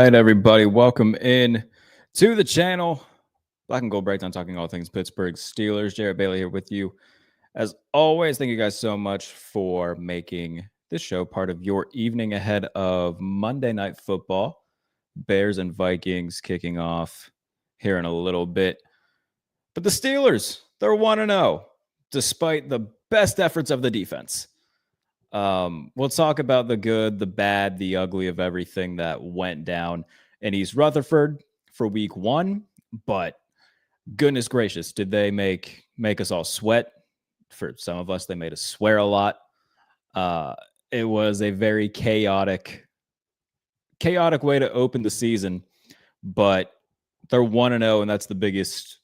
right, everybody. Welcome in to the channel. Black and Gold Breakdown, talking all things Pittsburgh Steelers. Jarrett Bailey here with you. As always, thank you guys so much for making this show part of your evening ahead of Monday Night Football. Bears and Vikings kicking off here in a little bit. But the Steelers, they're 1-0, despite the best efforts of the defense. We'll talk about the good, the bad, the ugly of everything that went down in East Rutherford for week 1. But goodness gracious, did they make us all sweat? For some of us, they made us swear a lot. It was a very chaotic way to open the season, but they're 1-0, and that's the biggest.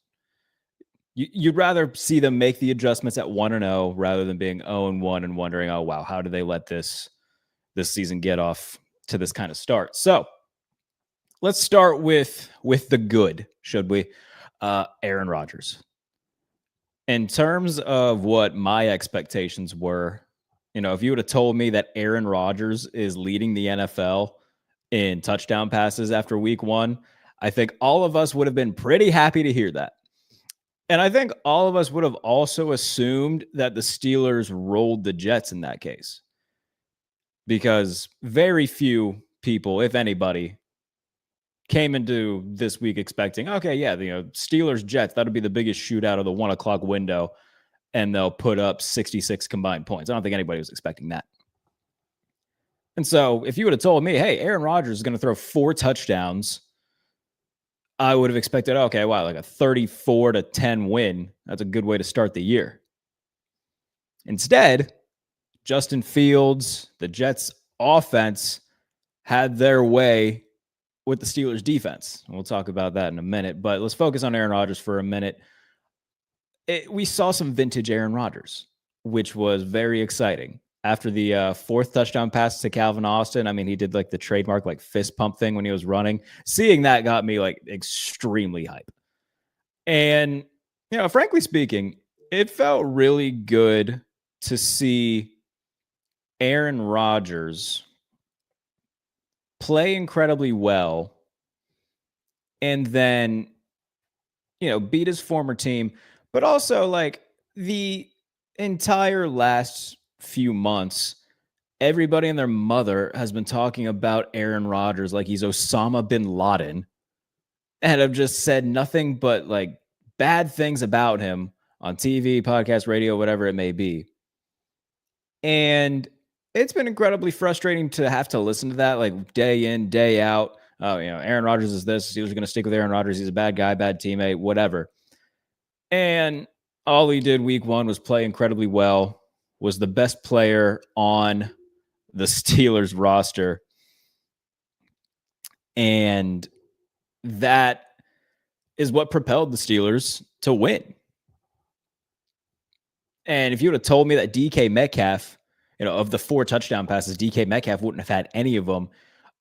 You'd rather see them make the adjustments at 1-0 rather than being 0-1 and wondering, oh, wow, how did they let this season get off to this kind of start? So let's start with the good, should we? Aaron Rodgers. In terms of what my expectations were, if you would have told me that Aaron Rodgers is leading the NFL in touchdown passes after week 1, I think all of us would have been pretty happy to hear that. And I think all of us would have also assumed that the Steelers rolled the Jets in that case, because very few people, if anybody, came into this week expecting, okay, yeah, Steelers Jets, that'll be the biggest shootout of the 1 o'clock window, and they'll put up 66 combined points. I don't think anybody was expecting that. And so if you would have told me, hey, Aaron Rodgers is going to throw 4 touchdowns, I would have expected, okay, wow, like a 34-10 win. That's a good way to start the year. Instead, Justin Fields, the Jets offense, had their way with the Steelers defense. We'll talk about that in a minute, but let's focus on Aaron Rodgers for a minute. We saw some vintage Aaron Rodgers, which was very exciting. After the 4th touchdown pass to Calvin Austin, I mean, he did like the trademark like fist pump thing when he was running. Seeing that got me like extremely hype. And, frankly speaking, it felt really good to see Aaron Rodgers play incredibly well and then, beat his former team, but also like the entire last few months, everybody and their mother has been talking about Aaron Rodgers like he's Osama bin Laden, and have just said nothing but like bad things about him on TV, podcast, radio, whatever it may be. And it's been incredibly frustrating to have to listen to that like day in, day out. Oh, Aaron Rodgers is this. He was going to stick with Aaron Rodgers. He's a bad guy, bad teammate, whatever. And all he did week 1 was play incredibly well, was the best player on the Steelers roster. And that is what propelled the Steelers to win. And if you would have told me that DK Metcalf, of the 4 touchdown passes, DK Metcalf wouldn't have had any of them,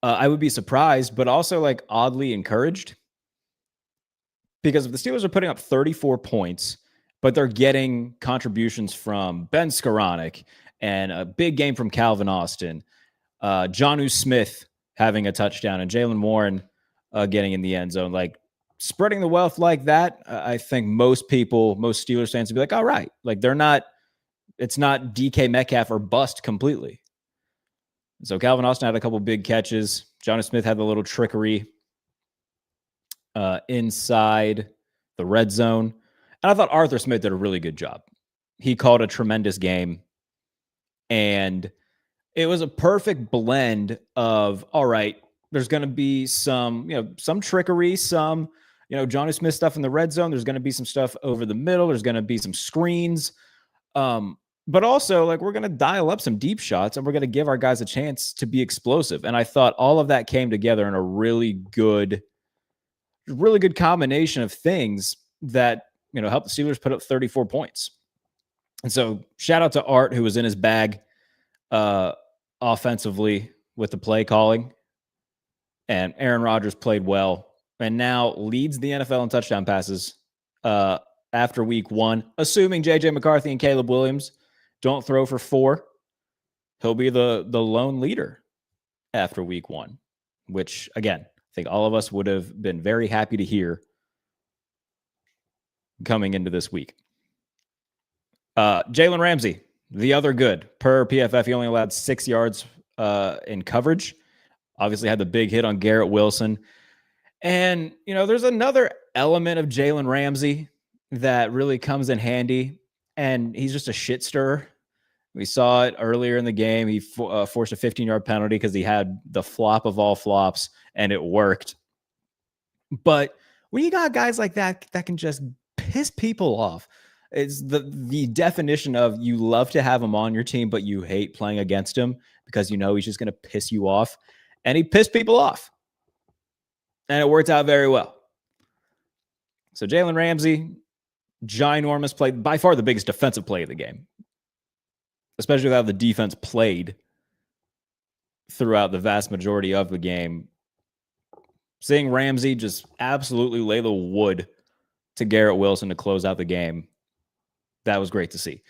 I would be surprised, but also like oddly encouraged. Because if the Steelers are putting up 34 points, but they're getting contributions from Ben Skoranek and a big game from Calvin Austin, Jonnu Smith having a touchdown, and Jalen Warren getting in the end zone. Like, spreading the wealth like that, I think most Steelers fans would be like, all right. Like, it's not DK Metcalf or bust completely. So Calvin Austin had a couple big catches. Jonnu Smith had the little trickery inside the red zone. And I thought Arthur Smith did a really good job. He called a tremendous game. And it was a perfect blend of, all right, there's going to be some trickery, some, Jonnu Smith stuff in the red zone. There's going to be some stuff over the middle. There's going to be some screens. But also, like, we're going to dial up some deep shots, and we're going to give our guys a chance to be explosive. And I thought all of that came together in a really good combination of things that, helped the Steelers put up 34 points. And so shout out to Art, who was in his bag offensively with the play calling. And Aaron Rodgers played well and now leads the NFL in touchdown passes after week 1, assuming J.J. McCarthy and Caleb Williams don't throw for 4. He'll be the lone leader after week 1, which, again, think all of us would have been very happy to hear coming into this week. Jalen Ramsey, the other good. Per PFF, he only allowed 6 yards in coverage. Obviously had the big hit on Garrett Wilson. And, there's another element of Jalen Ramsey that really comes in handy, and he's just a shit stirrer. We saw it earlier in the game. He forced a 15-yard penalty because he had the flop of all flops, and it worked. But when you got guys like that can just piss people off, it's the definition of you love to have him on your team, but you hate playing against him because he's just going to piss you off. And he pissed people off. And it worked out very well. So Jalen Ramsey, ginormous play, by far the biggest defensive play of the game, especially with how the defense played throughout the vast majority of the game. Seeing Ramsey just absolutely lay the wood to Garrett Wilson to close out the game, that was great to see.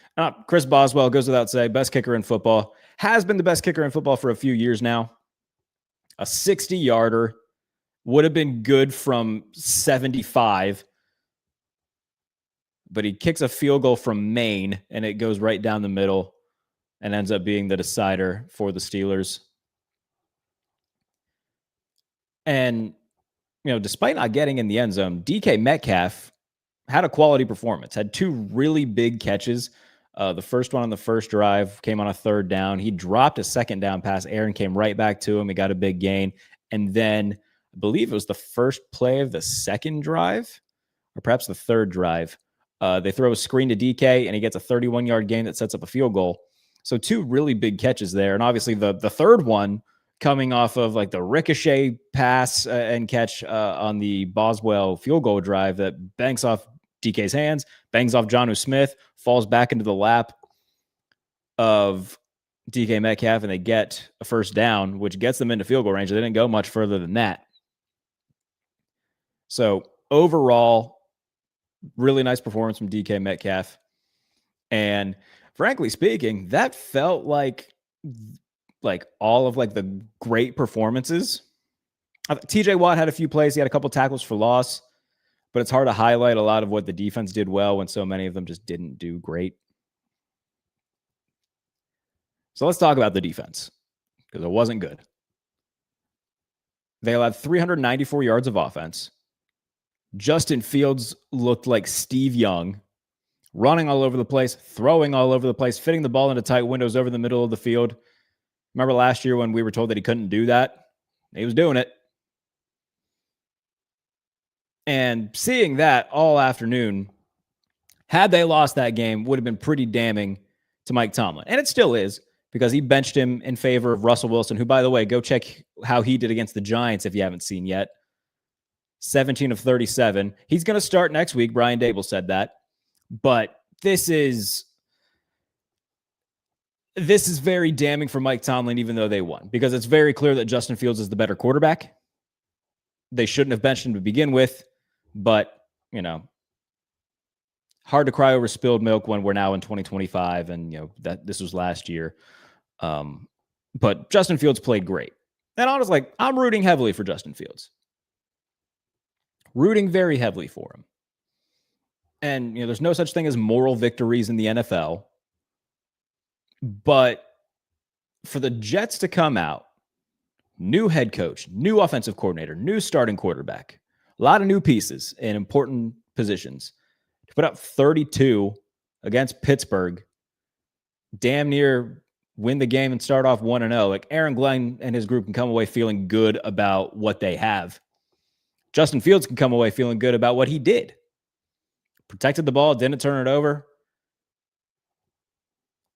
Chris Boswell, goes without saying, best kicker in football. Has been the best kicker in football for a few years now. A 60-yarder. Would have been good from 75, but he kicks a field goal from Maine, and it goes right down the middle and ends up being the decider for the Steelers. And, despite not getting in the end zone, DK Metcalf had a quality performance, had 2 really big catches. The first one on the first drive came on a 3rd down. He dropped a 2nd down pass. Aaron came right back to him. He got a big gain. And then I believe it was the first play of the 2nd drive, or perhaps the 3rd drive. They throw a screen to DK, and he gets a 31-yard gain that sets up a field goal. So 2 really big catches there. And obviously the 3rd one coming off of like the ricochet pass and catch on the Boswell field goal drive that banks off DK's hands, bangs off Jonnu Smith, falls back into the lap of DK Metcalf, and they get a 1st down, which gets them into field goal range. They didn't go much further than that. So overall, really nice performance from DK Metcalf. And frankly speaking, that felt like all of the great performances. TJ Watt had a few plays. He had a couple tackles for loss, but it's hard to highlight a lot of what the defense did well when so many of them just didn't do great. So let's talk about the defense, because it wasn't good. They allowed 394 yards of offense. Justin Fields looked like Steve Young, running all over the place, throwing all over the place, fitting the ball into tight windows over the middle of the field. Remember last year when we were told that he couldn't do that? He was doing it. And seeing that all afternoon, had they lost that game, would have been pretty damning to Mike Tomlin. And it still is, because he benched him in favor of Russell Wilson, who, by the way, go check how he did against the Giants if you haven't seen yet. 17 of 37. He's going to start next week. Brian Dable said that. But this is very damning for Mike Tomlin, even though they won, because it's very clear that Justin Fields is the better quarterback. They shouldn't have benched him to begin with, but, hard to cry over spilled milk when we're now in 2025 and, that this was last year. But Justin Fields played great. And honestly, I'm rooting heavily for Justin Fields. Rooting very heavily for him. And, there's no such thing as moral victories in the NFL. But for the Jets to come out, new head coach, new offensive coordinator, new starting quarterback, a lot of new pieces in important positions, to put up 32 against Pittsburgh, damn near win the game and start off 1-0. Like, Aaron Glenn and his group can come away feeling good about what they have. Justin Fields can come away feeling good about what he did. Protected the ball, didn't turn it over.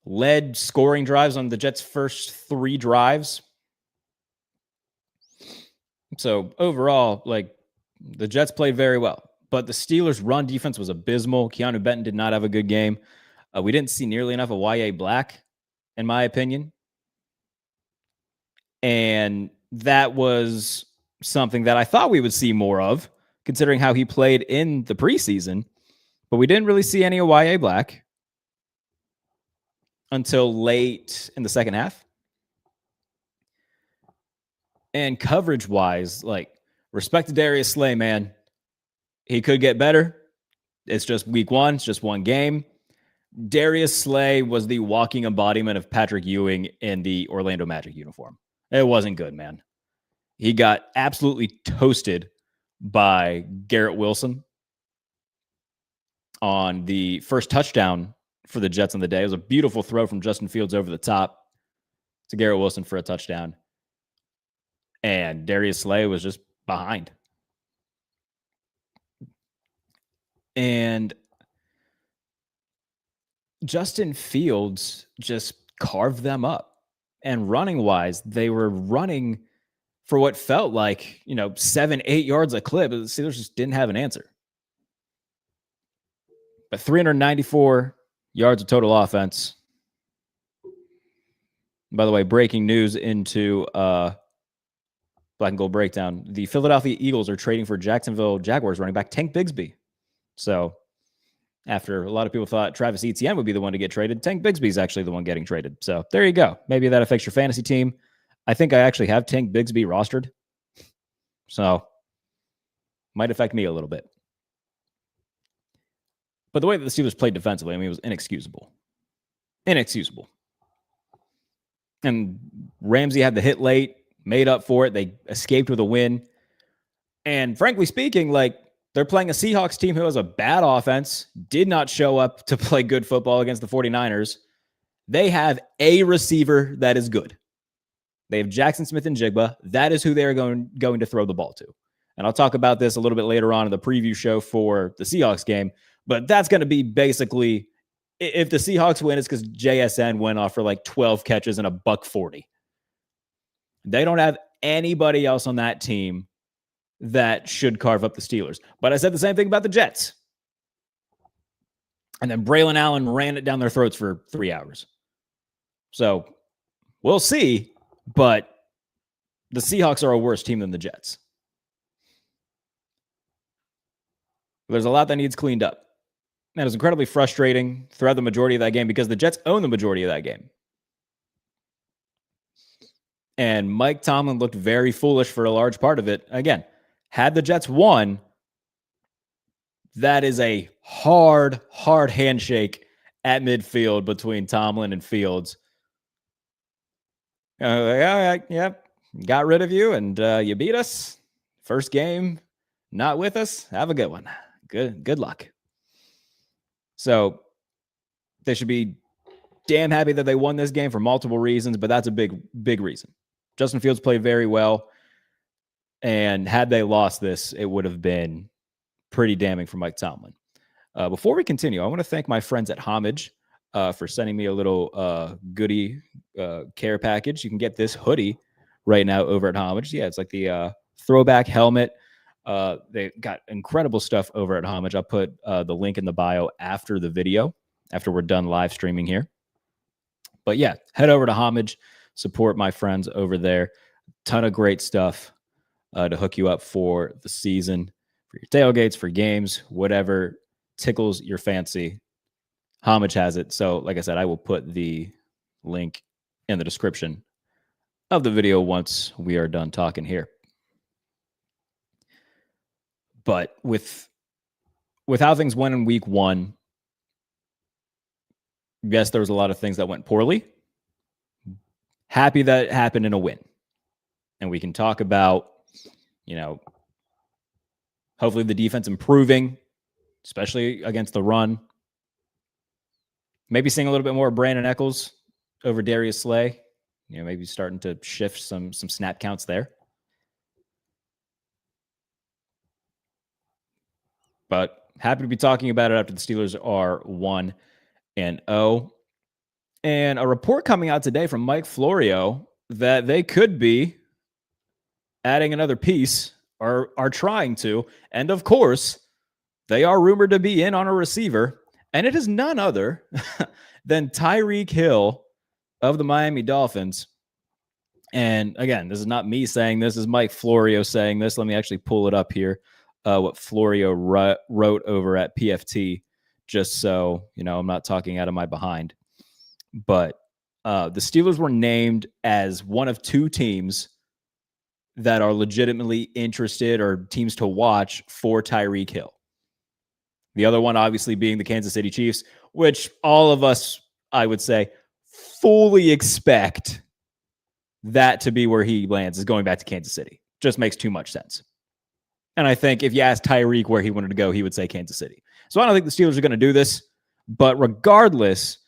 Led scoring drives on the Jets' first 3 drives. So overall, the Jets played very well. But the Steelers' run defense was abysmal. Keanu Benton did not have a good game. We didn't see nearly enough of Y.A. Black, in my opinion. And that was something that I thought we would see more of, considering how he played in the preseason. But we didn't really see any of Y.A. Black until late in the second half. And coverage-wise, Respect to Darius Slay, man. He could get better. It's just week one. It's just one game. Darius Slay was the walking embodiment of Patrick Ewing in the Orlando Magic uniform. It wasn't good, man. He got absolutely toasted by Garrett Wilson on the first touchdown for the Jets on the day. It was a beautiful throw from Justin Fields over the top to Garrett Wilson for a touchdown. And Darius Slay was just behind. And Justin Fields just carved them up. And running wise, they were running for what felt like, 7-8 yards a clip. The Steelers just didn't have an answer. But 394 yards of total offense. By the way, breaking news into Black and Gold Breakdown. The Philadelphia Eagles are trading for Jacksonville Jaguars running back Tank Bigsby. So after a lot of people thought Travis Etienne would be the one to get traded, Tank Bigsby is actually the one getting traded. So there you go. Maybe that affects your fantasy team. I think I actually have Tank Bigsby rostered. So might affect me a little bit. But the way that the Steelers played defensively, it was inexcusable. Inexcusable. And Ramsey had the hit late, made up for it. They escaped with a win. And frankly speaking, they're playing a Seahawks team who has a bad offense, did not show up to play good football against the 49ers. They have a receiver that is good. They have Jackson Smith and Jigba. That is who they're going to throw the ball to. And I'll talk about this a little bit later on in the preview show for the Seahawks game. But that's going to be basically, if the Seahawks win, it's because JSN went off for 12 catches and a $140. They don't have anybody else on that team that should carve up the Steelers. But I said the same thing about the Jets. And then Braylon Allen ran it down their throats for 3 hours. So we'll see. But the Seahawks are a worse team than the Jets. There's a lot that needs cleaned up. And it was incredibly frustrating throughout the majority of that game because the Jets own the majority of that game. And Mike Tomlin looked very foolish for a large part of it. Again, had the Jets won, that is a hard handshake at midfield between Tomlin and Fields. All right, yep, got rid of you, and you beat us. First game, not with us. Have a good one. Good luck. So they should be damn happy that they won this game for multiple reasons, but that's a big reason. Justin Fields played very well, and had they lost this, it would have been pretty damning for Mike Tomlin. Before we continue, I want to thank my friends at Homage for sending me a little goodie care package. You can get this hoodie right now over at Homage. Yeah, it's like the throwback helmet. They got incredible stuff over at Homage. I'll put the link in the bio after the video, after we're done live streaming here. But yeah, head over to Homage, support my friends over there. Ton of great stuff to hook you up for the season, for your tailgates, for games, whatever tickles your fancy. Homage has it. So like I said, I will put the link in the description of the video once we are done talking here. But with how things went in week one, yes, there was a lot of things that went poorly. Happy that it happened in a win. And we can talk about, hopefully the defense improving, especially against the run. Maybe seeing a little bit more Brandon Echols over Darius Slay. Maybe starting to shift some snap counts there. But happy to be talking about it after the Steelers are 1-0. And a report coming out today from Mike Florio that they could be adding another piece, or are trying to. And of course, they are rumored to be in on a receiver. And it is none other than Tyreek Hill of the Miami Dolphins. And again, this is not me saying this. This is Mike Florio saying this. Let me actually pull it up here. What Florio wrote over at PFT, just so, I'm not talking out of my behind. But the Steelers were named as one of two teams that are legitimately interested or teams to watch for Tyreek Hill. The other one, obviously, being the Kansas City Chiefs, which all of us, I would say, fully expect that to be where he lands, is going back to Kansas City. Just makes too much sense. And I think if you ask Tyreek where he wanted to go, he would say Kansas City. So I don't think the Steelers are going to do this. But regardless,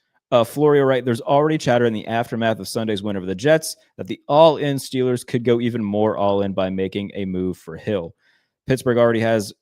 Florio, right, there's already chatter in the aftermath of Sunday's win over the Jets that the all-in Steelers could go even more all-in by making a move for Hill. Pittsburgh already has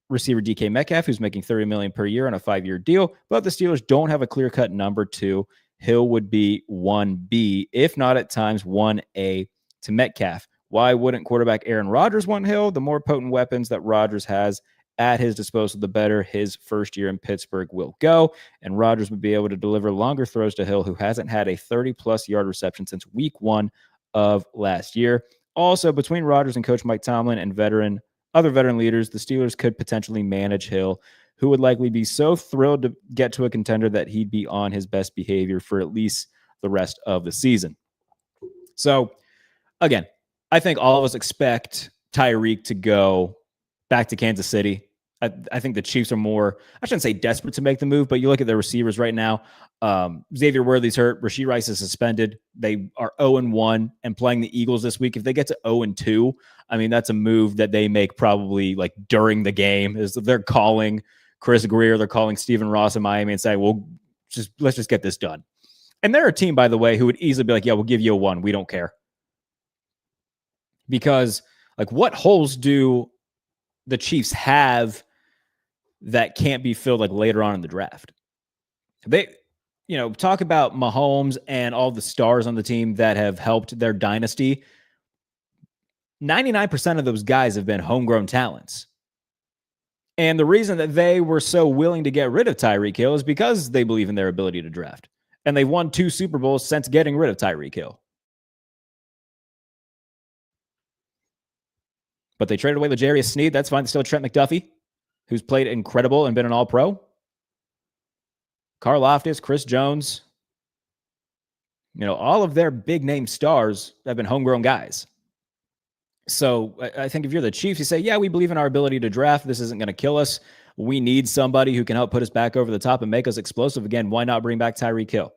receiver DK Metcalf, who's making $30 million per year on a 5-year deal, but the Steelers don't have a clear-cut number two. Hill would be 1B, if not at times 1A to Metcalf. Why wouldn't quarterback Aaron Rodgers want Hill? The more potent weapons that Rodgers has at his disposal, the better his first year in Pittsburgh will go. And Rodgers would be able to deliver longer throws to Hill, who hasn't had a 30-plus yard reception since week 1 of last year. Also, between Rodgers and Coach Mike Tomlin and other veteran leaders, the Steelers could potentially manage Hill, who would likely be so thrilled to get to a contender that he'd be on his best behavior for at least the rest of the season. So, again, I think all of us expect Tyreek to go back to Kansas City. I think the Chiefs are more, I shouldn't say desperate to make the move, but you look at their receivers right now. Xavier Worthy's hurt. Rashee Rice is suspended. They are 0-1 and playing the Eagles this week. If they get to 0-2, I mean, that's a move that they make probably like during the game. Is they're calling Chris Greer, they're calling Stephen Ross in Miami and say, well, let's just get this done. And they're a team, by the way, who would easily be like, yeah, we'll give you a 1. We don't care. Because like, what holes do the Chiefs have that can't be filled like later on in the draft? They, talk about Mahomes and all the stars on the team that have helped their dynasty. 99% of those guys have been homegrown talents. And the reason that they were so willing to get rid of Tyreek Hill is because they believe in their ability to draft. And they've won 2 Super Bowls since getting rid of Tyreek Hill. But they traded away L'Jarius Sneed. That's fine. They still have Trent McDuffie, who's played incredible and been an all-pro. Karlaftis, Chris Jones. All of their big-name stars have been homegrown guys. So I think if you're the Chiefs, you say, yeah, we believe in our ability to draft. This isn't going to kill us. We need somebody who can help put us back over the top and make us explosive again. Why not bring back Tyreek Hill?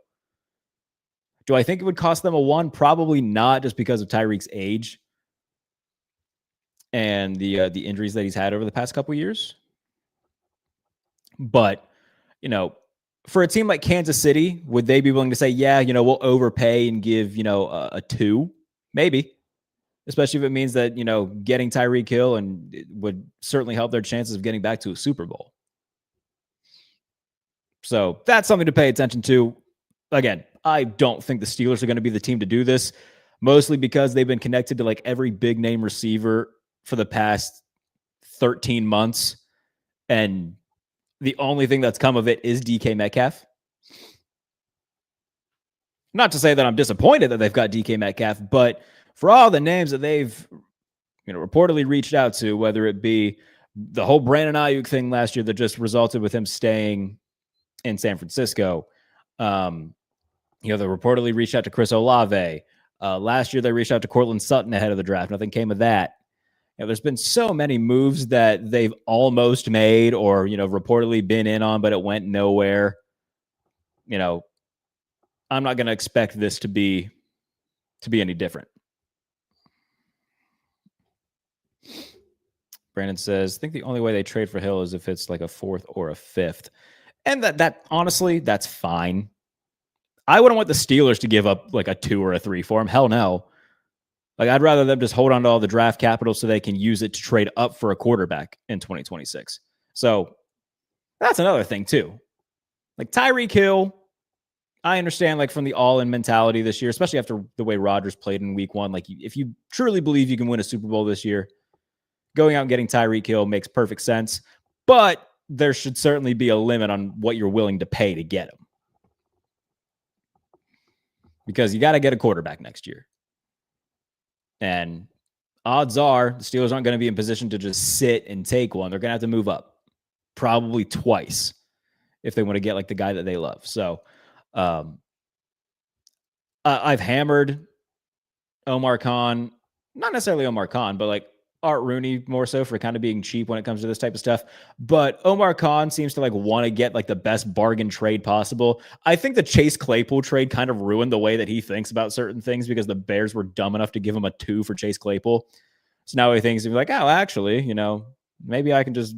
Do I think it would cost them a 1? Probably not, just because of Tyreek's age and the injuries that he's had over the past couple of years. But, for a team like Kansas City, would they be willing to say, yeah, we'll overpay and give, a 2? Maybe. Especially if it means that, getting Tyreek Hill and it would certainly help their chances of getting back to a Super Bowl. So that's something to pay attention to. Again, I don't think the Steelers are going to be the team to do this, mostly because they've been connected to like every big name receiver for the past 13 months. And the only thing that's come of it is DK Metcalf. Not to say that I'm disappointed that they've got DK Metcalf, but for all the names that they've, reportedly reached out to, whether it be the whole Brandon Ayuk thing last year that just resulted with him staying in San Francisco. They reportedly reached out to Chris Olave. Last year, they reached out to Cortland Sutton ahead of the draft. Nothing came of that. There's been so many moves that they've almost made or, reportedly been in on, but it went nowhere. I'm not going to expect this to be any different. Brandon says, I think the only way they trade for Hill is if it's like a 4th or a 5th. And that honestly, that's fine. I wouldn't want the Steelers to give up like a 2 or a 3 for him. Hell no. Like, I'd rather them just hold on to all the draft capital so they can use it to trade up for a quarterback in 2026. So that's another thing too. Like Tyreek Hill, I understand like from the all-in mentality this year, especially after the way Rodgers played in week 1. Like if you truly believe you can win a Super Bowl this year, going out and getting Tyreek Hill makes perfect sense. But there should certainly be a limit on what you're willing to pay to get him. Because you got to get a quarterback next year. And odds are the Steelers aren't going to be in position to just sit and take one. They're going to have to move up probably twice if they want to get like the guy that they love. So I've hammered Omar Khan not necessarily Omar Khan, but like Art Rooney more so for kind of being cheap when it comes to this type of stuff. But Omar Khan seems to like want to get like the best bargain trade possible. I think the Chase Claypool trade kind of ruined the way that he thinks about certain things because the Bears were dumb enough to give him a 2 for Chase Claypool. So now he thinks he's like, oh, actually, maybe I can just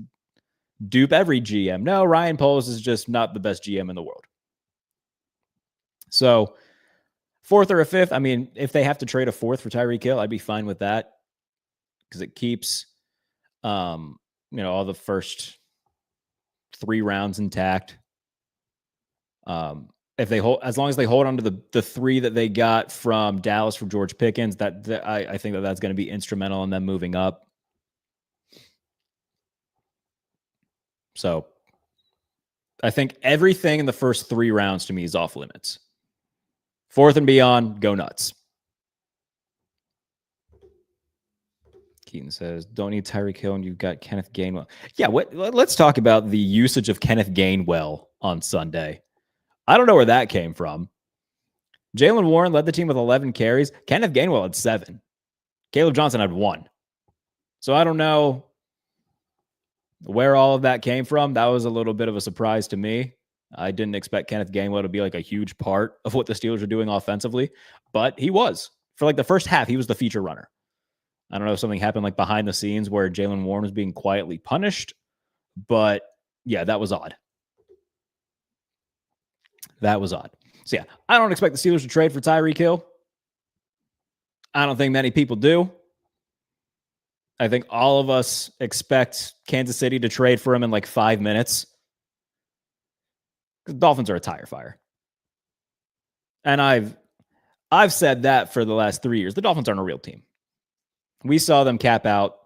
dupe every GM. No, Ryan Poles is just not the best GM in the world. So 4th or a 5th, I mean, if they have to trade a 4th for Tyreek Hill, I'd be fine with that because it keeps, all the first 3 rounds intact. If they hold, as long as they hold on to the 3 that they got from Dallas for George Pickens, I think that's going to be instrumental in them moving up. So I think everything in the first 3 rounds to me is off limits. 4th and beyond, go nuts. Keaton says, don't need Tyreek Hill and you've got Kenneth Gainwell. Yeah, let's talk about the usage of Kenneth Gainwell on Sunday. I don't know where that came from. Jalen Warren led the team with 11 carries. Kenneth Gainwell had 7. Caleb Johnson had 1. So I don't know where all of that came from. That was a little bit of a surprise to me. I didn't expect Kenneth Gainwell to be like a huge part of what the Steelers are doing offensively, but he was. For like the first half, he was the feature runner. I don't know if something happened like behind the scenes where Jalen Warren was being quietly punished, but yeah, that was odd. That was odd. So yeah, I don't expect the Steelers to trade for Tyreek Hill. I don't think many people do. I think all of us expect Kansas City to trade for him in like 5 minutes. The Dolphins are a tire fire. And I've said that for the last 3 years. The Dolphins aren't a real team. We saw them cap out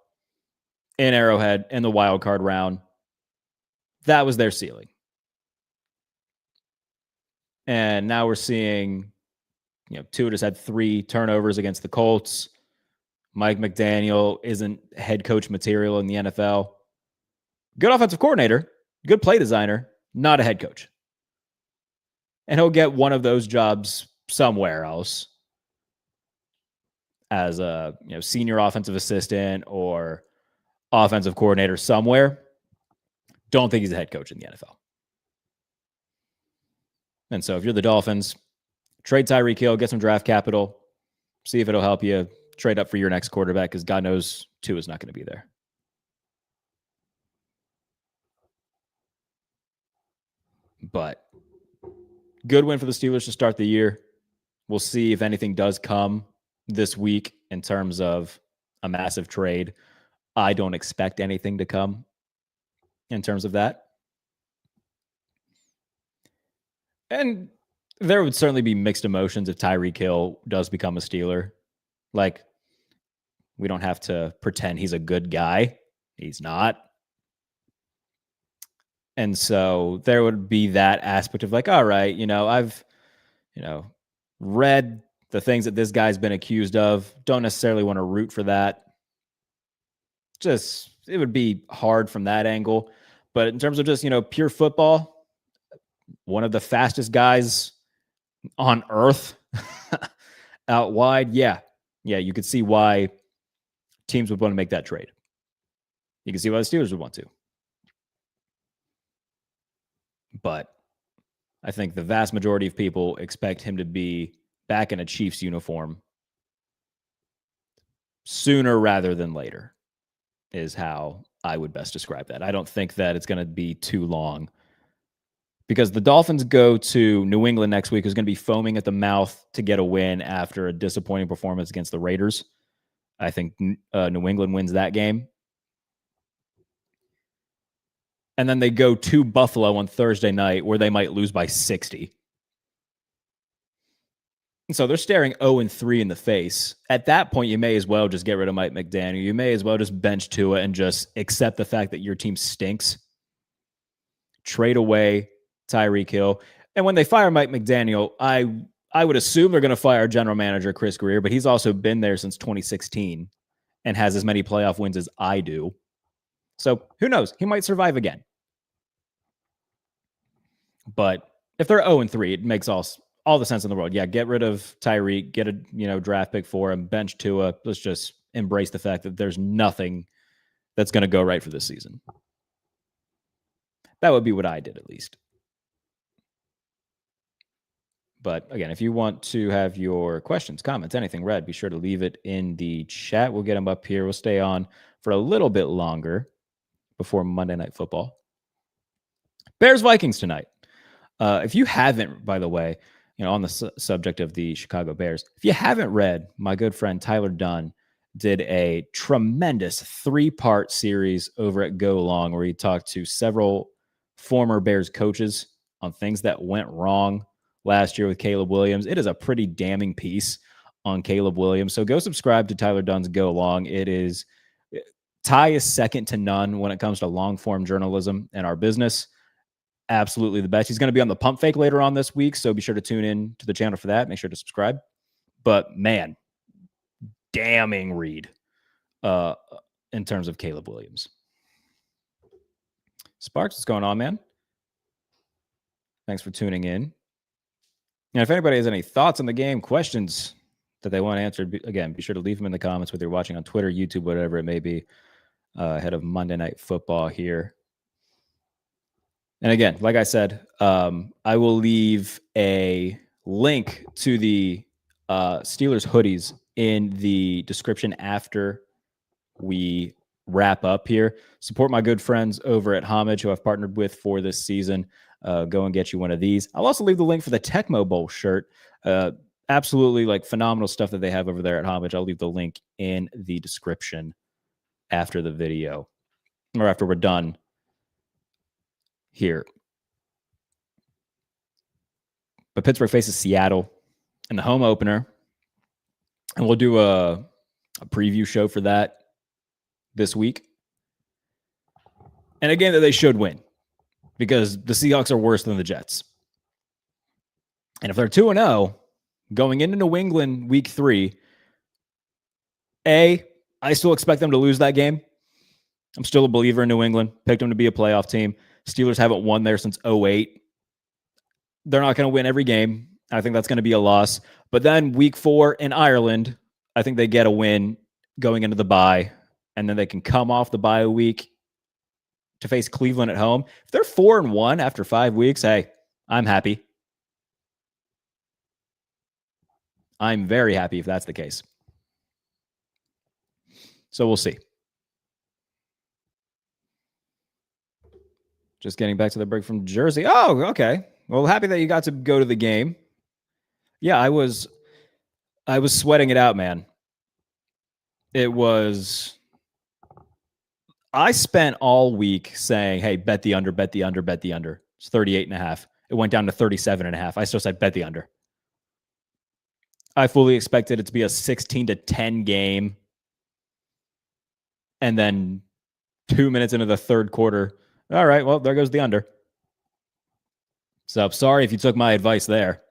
in Arrowhead in the wild card round. That was their ceiling. And now we're seeing, Tua just had 3 turnovers against the Colts. Mike McDaniel isn't head coach material in the NFL. Good offensive coordinator, good play designer, not a head coach. And he'll get one of those jobs somewhere else as a senior offensive assistant or offensive coordinator somewhere. Don't think he's a head coach in the NFL. And so if you're the Dolphins, trade Tyreek Hill, get some draft capital, see if it'll help you trade up for your next quarterback because God knows Tua is not going to be there. But good win for the Steelers to start the year. We'll see if anything does come this week in terms of a massive trade. I don't expect anything to come in terms of that. And there would certainly be mixed emotions if Tyreek Hill does become a Steeler. Like, we don't have to pretend he's a good guy. He's not. And so there would be that aspect of like, all right, I've, read the things that this guy's been accused of. Don't necessarily want to root for that. Just, it would be hard from that angle. But in terms of just, pure football, one of the fastest guys on earth out wide. Yeah, you could see why teams would want to make that trade. You can see why the Steelers would want to. But I think the vast majority of people expect him to be back in a Chiefs uniform sooner rather than later, is how I would best describe that. I don't think that it's going to be too long because the Dolphins go to New England next week, who's going to be foaming at the mouth to get a win after a disappointing performance against the Raiders. I think New England wins that game. And then they go to Buffalo on Thursday night where they might lose by 60. And so they're staring 0-3 in the face. At that point, you may as well just get rid of Mike McDaniel. You may as well just bench Tua and just accept the fact that your team stinks. Trade away Tyreek Hill. And when they fire Mike McDaniel, I would assume they're going to fire general manager Chris Greer, but he's also been there since 2016 and has as many playoff wins as I do. So who knows? He might survive again. But if they're 0-3, it makes all the sense in the world. Yeah, get rid of Tyreek, get a draft pick for him, bench Tua. Let's just embrace the fact that there's nothing that's going to go right for this season. That would be what I did, at least. But again, if you want to have your questions, comments, anything read, be sure to leave it in the chat. We'll get them up here. We'll stay on for a little bit longer before Monday Night Football. Bears-Vikings tonight. If you haven't, by the way, on the subject of the Chicago Bears, if you haven't read, my good friend Tyler Dunn did a tremendous 3-part series over at Go Long where he talked to several former Bears coaches on things that went wrong last year with Caleb Williams. It is a pretty damning piece on Caleb Williams. So go subscribe to Tyler Dunn's Go Long. Ty is second to none when it comes to long-form journalism in our business. Absolutely the best. He's going to be on the pump fake later on this week, so be sure to tune in to the channel for that. Make sure to subscribe. But man, damning read in terms of Caleb Williams. Sparks, what's going on, man? Thanks for tuning in. And if anybody has any thoughts on the game, questions that they want answered, again, be sure to leave them in the comments, whether you're watching on Twitter, YouTube, whatever it may be, ahead of Monday Night Football here. And again, like I said, I will leave a link to the Steelers hoodies in the description after we wrap up here. Support my good friends over at Homage, who I've partnered with for this season. Go and get you one of these. I'll also leave the link for the Tecmo Bowl shirt. Absolutely phenomenal stuff that they have over there at Homage. I'll leave the link in the description after the video or after we're done here. But Pittsburgh faces Seattle in the home opener, and we'll do a preview show for that this week. And a game that they should win because the Seahawks are worse than the Jets. And if they're 2-0 going into New England week 3, I still expect them to lose that game. I'm still a believer in New England. Picked them to be a playoff team. Steelers haven't won there since 2008. They're not going to win every game. I think that's going to be a loss. But then week 4 in Ireland, I think they get a win going into the bye. And then they can come off the bye week to face Cleveland at home. If they're 4-1 after 5 weeks, hey, I'm happy. I'm very happy if that's the case. So we'll see. Just getting back to the break from Jersey. Oh, okay. Well, happy that you got to go to the game. Yeah, I was sweating it out, man. I spent all week saying, hey, bet the under, bet the under, bet the under. It's 38.5. It went down to 37.5. I still said bet the under. I fully expected it to be a 16-10 game. And then 2 minutes into the third quarter, all right, well, there goes the under. So sorry if you took my advice there.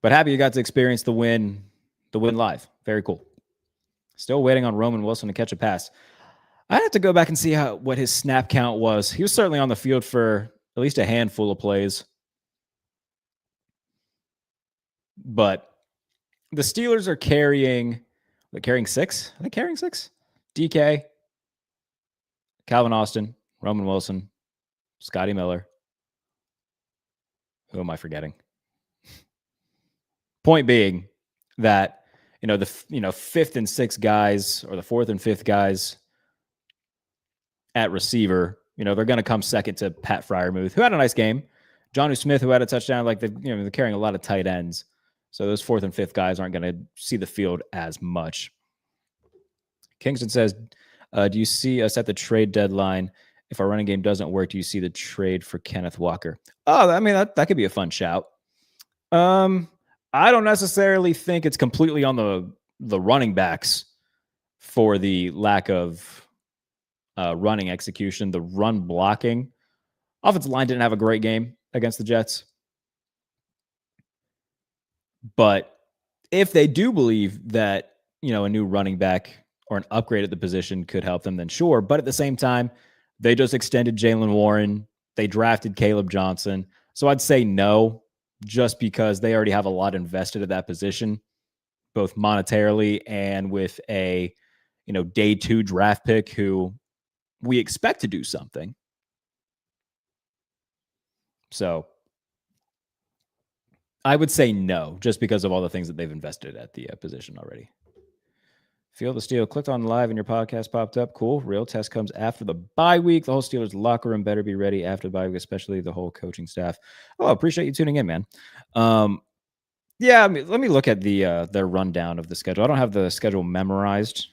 But happy you got to experience the win live. Very cool. Still waiting on Roman Wilson to catch a pass. I'd have to go back and see what his snap count was. He was certainly on the field for at least a handful of plays. But the Steelers are carrying 6? Are they carrying 6? DK, Calvin Austin, Roman Wilson, Scotty Miller. Who am I forgetting? Point being that, the 5th and 6th guys or the 4th and 5th guys at receiver, they're going to come second to Pat Freiermuth, who had a nice game. Jonnu Smith, who had a touchdown. They're carrying a lot of tight ends. So those 4th and 5th guys aren't going to see the field as much. Kingston says, do you see us at the trade deadline? If our running game doesn't work, do you see the trade for Kenneth Walker? Oh, I mean, that could be a fun shout. I don't necessarily think it's completely on the running backs for the lack of running execution, the run blocking. Offensive line didn't have a great game against the Jets. But if they do believe that, a new running back or an upgrade at the position could help them, then sure. But at the same time, they just extended Jalen Warren. They drafted Caleb Johnson. So I'd say no. just because they already have a lot invested at that position, both monetarily and with a, day 2 draft pick who we expect to do something. So I would say no, just because of all the things that they've invested at the position already. Feel the Steel. Clicked on live and your podcast popped up. Cool. Real test comes after the bye week. The whole Steelers locker room better be ready after the bye week, especially the whole coaching staff. Oh, appreciate you tuning in, man. Yeah, let me look at the rundown of the schedule. I don't have the schedule memorized,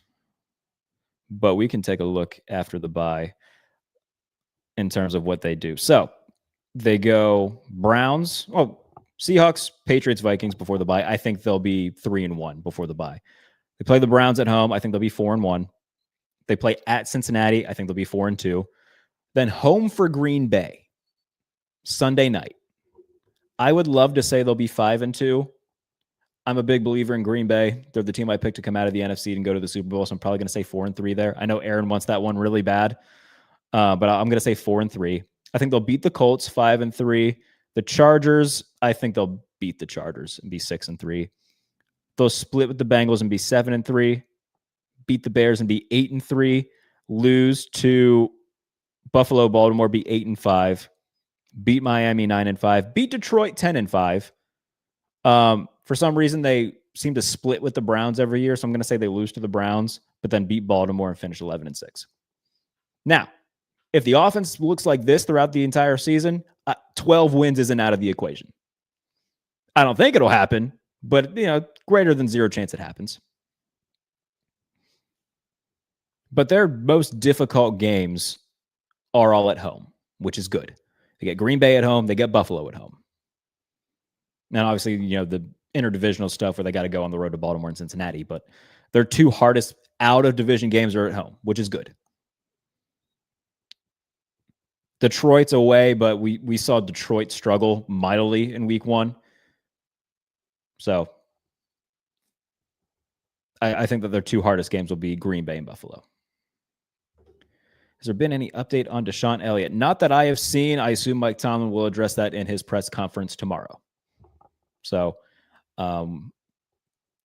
but we can take a look after the bye in terms of what they do. So they go Browns, Seahawks, Patriots, Vikings before the bye. I think they'll be 3-1 before the bye. They play the Browns at home. I think they'll be 4-1. They play at Cincinnati. I think they'll be 4-2. Then home for Green Bay Sunday night. I would love to say they'll be 5-2. I'm a big believer in Green Bay. They're the team I picked to come out of the NFC and go to the Super Bowl. So I'm probably going to say 4-3 there. I know Aaron wants that one really bad, but I'm going to say 4-3. I think they'll beat the Colts 5-3. The Chargers, I think they'll beat the Chargers and be 6-3. They'll split with the Bengals and be 7-3. Beat the Bears and be 8-3. Lose to Buffalo, Baltimore, be 8-5. Beat Miami 9-5. Beat Detroit 10-5. For some reason, they seem to split with the Browns every year, so I'm going to say they lose to the Browns, but then beat Baltimore and finish 11-6. Now, if the offense looks like this throughout the entire season, 12 wins isn't out of the equation. I don't think it'll happen, but greater than 0 chance it happens. But their most difficult games are all at home, which is good. They get Green Bay at home. They get Buffalo at home. Now, obviously, the interdivisional stuff where they got to go on the road to Baltimore and Cincinnati, but their 2 hardest out-of-division games are at home, which is good. Detroit's away, but we saw Detroit struggle mightily in week 1. So I think that their 2 hardest games will be Green Bay and Buffalo. Has there been any update on Deshaun Elliott? Not that I have seen. I assume Mike Tomlin will address that in his press conference tomorrow. So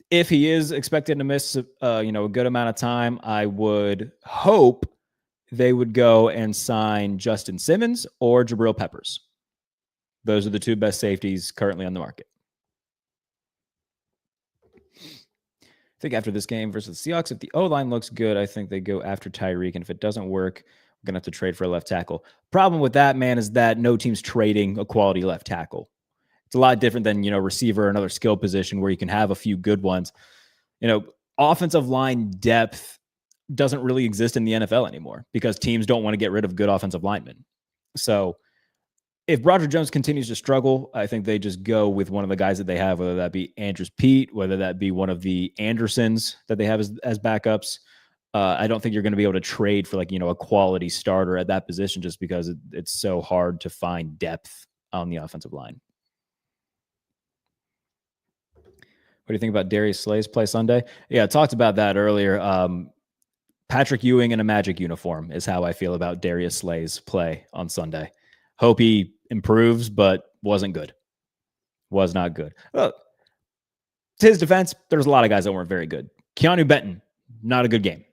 if he is expected to miss a good amount of time, I would hope they would go and sign Justin Simmons or Jabril Peppers. Those are the 2 best safeties currently on the market. I think after this game versus the Seahawks, if the O-line looks good, I think they go after Tyreek. And if it doesn't work, we're going to have to trade for a left tackle. Problem with that, man, is that no team's trading a quality left tackle. It's a lot different than, receiver or another skill position where you can have a few good ones. Offensive line depth doesn't really exist in the NFL anymore because teams don't want to get rid of good offensive linemen. So if Rodgers Jones continues to struggle, I think they just go with one of the guys that they have, whether that be Andrews Pete, whether that be one of the Andersons that they have as backups. I don't think you're going to be able to trade for a quality starter at that position just because it's so hard to find depth on the offensive line. What do you think about Darius Slay's play Sunday? Yeah, I talked about that earlier. Patrick Ewing in a Magic uniform is how I feel about Darius Slay's play on Sunday. Hope he improves, but wasn't good. Was not good. To his defense, there's a lot of guys that weren't very good. Keanu Benton, not a good game.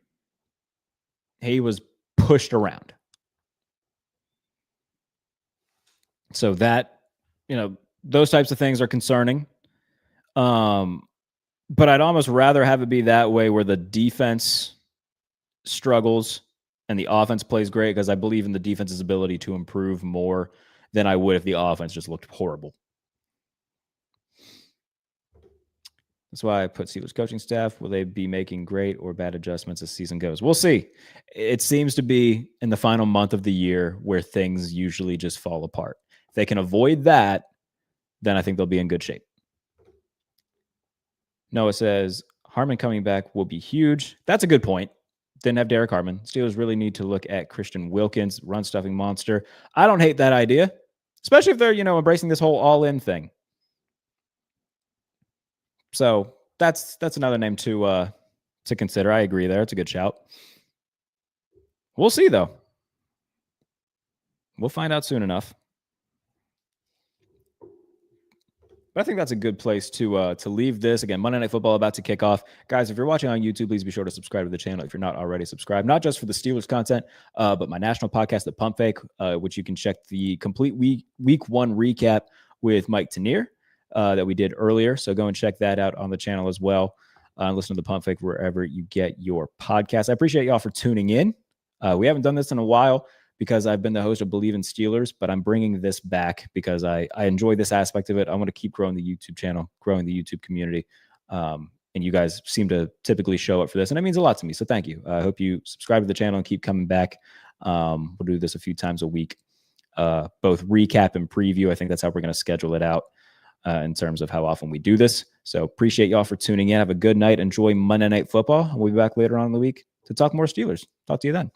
He was pushed around. So that, those types of things are concerning. But I'd almost rather have it be that way where the defense struggles and the offense plays great because I believe in the defense's ability to improve more than I would if the offense just looked horrible. That's why I put Steelers coaching staff. Will they be making great or bad adjustments as season goes? We'll see. It seems to be in the final month of the year where things usually just fall apart. If they can avoid that, then I think they'll be in good shape. Noah says, Harmon coming back will be huge. That's a good point. Didn't have Derek Harmon. Steelers really need to look at Christian Wilkins, run-stuffing monster. I don't hate that idea, especially if they're, embracing this whole all-in thing. So that's another name to consider. I agree there. It's a good shout. We'll see, though. We'll find out soon enough. But I think that's a good place to leave this. Again, Monday Night Football about to kick off. Guys, if you're watching on YouTube, please be sure to subscribe to the channel if you're not already subscribed, not just for the Steelers content, but my national podcast, The Pump Fake, which you can check the complete week one recap with Mike Tanier that we did earlier. So go and check that out on the channel as well. Listen to The Pump Fake wherever you get your podcast. I appreciate y'all for tuning in. We haven't done this in a while because I've been the host of Believe in Steelers, but I'm bringing this back because I enjoy this aspect of it. I want to keep growing the YouTube channel, growing the YouTube community. And you guys seem to typically show up for this, and it means a lot to me. So thank you. I hope you subscribe to the channel and keep coming back. We'll do this a few times a week, both recap and preview. I think that's how we're going to schedule it out in terms of how often we do this. So appreciate y'all for tuning in. Have a good night. Enjoy Monday Night Football. We'll be back later on in the week to talk more Steelers. Talk to you then.